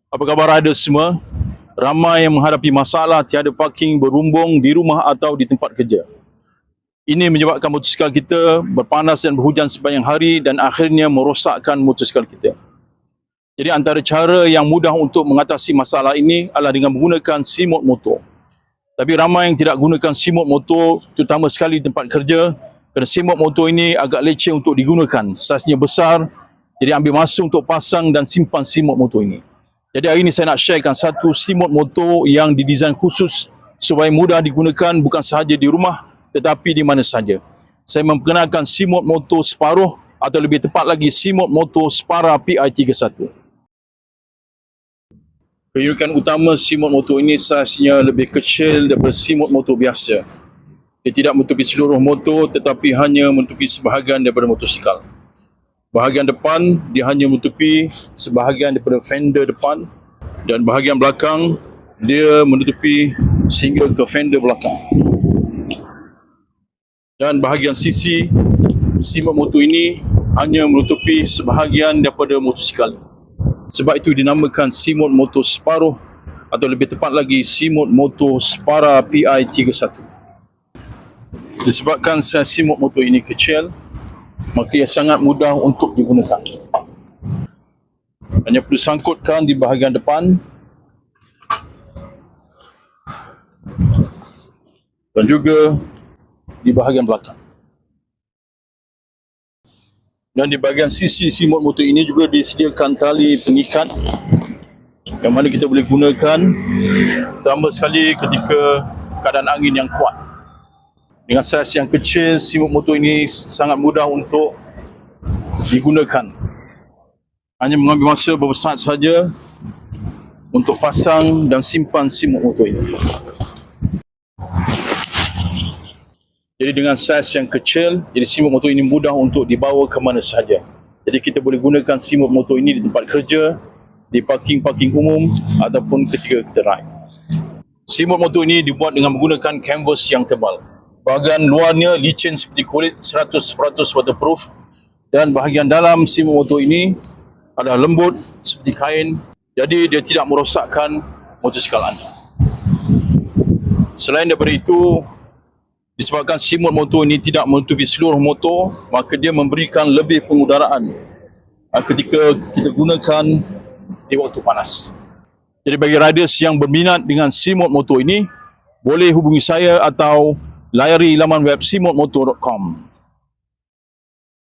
Apa khabar riders semua? Ramai yang menghadapi masalah tiada parking berumbung di rumah atau di tempat kerja. Ini menyebabkan motosikal kita berpanas dan berhujan sepanjang hari dan akhirnya merosakkan motosikal kita. Jadi antara cara yang mudah untuk mengatasi masalah ini adalah dengan menggunakan simot motor. Tapi ramai yang tidak gunakan simot motor, terutama sekali di tempat kerja, kerana simot motor ini agak leceh untuk digunakan. Saiznya besar, jadi ambil masa untuk pasang dan simpan simot motor ini. Jadi hari ini saya nak sharekan satu simot motor yang didesain khusus supaya mudah digunakan bukan sahaja di rumah tetapi di mana saja. Saya memperkenalkan simot motor separuh atau lebih tepat lagi simot motor Spara PI31. Keunikan utama simot motor ini saiznya lebih kecil daripada simot motor biasa. Dia tidak menutupi seluruh motor tetapi hanya menutupi sebahagian daripada motosikal. Bahagian depan dia hanya menutupi sebahagian daripada fender depan dan bahagian belakang dia menutupi sehingga ke fender belakang. Dan bahagian sisi simot motor ini hanya menutupi sebahagian daripada motosikal. Sebab itu dinamakan simot motor separuh atau lebih tepat lagi simot motor Spara PI31. Disebabkan simot motor ini kecil, maka ia sangat mudah untuk digunakan. Hanya perlu sangkutkan di bahagian depan dan juga di bahagian belakang. Dan di bahagian sisi simot motor ini juga disediakan tali pengikat yang mana kita boleh gunakan terutama sekali ketika keadaan angin yang kuat. Dengan saiz yang kecil, simot motor ini sangat mudah untuk digunakan. Hanya mengambil masa beberapa saat saja untuk pasang dan simpan simot motor ini. Jadi dengan saiz yang kecil, jadi simot motor ini mudah untuk dibawa ke mana sahaja. Jadi kita boleh gunakan simot motor ini di tempat kerja, di parking-parking umum ataupun ketika kita ride. Simot motor ini dibuat dengan menggunakan canvas yang tebal. Bahagian luarnya licin seperti kulit, 100% waterproof, dan bahagian dalam simot motor ini adalah lembut seperti kain, jadi dia tidak merosakkan motosikal anda. Selain daripada itu, disebabkan simot motor ini tidak menutupi seluruh motor, maka dia memberikan lebih pengudaraan ketika kita gunakan di waktu panas. Jadi bagi riders yang berminat dengan simot motor ini, boleh hubungi saya atau layari laman web simotmotor.com.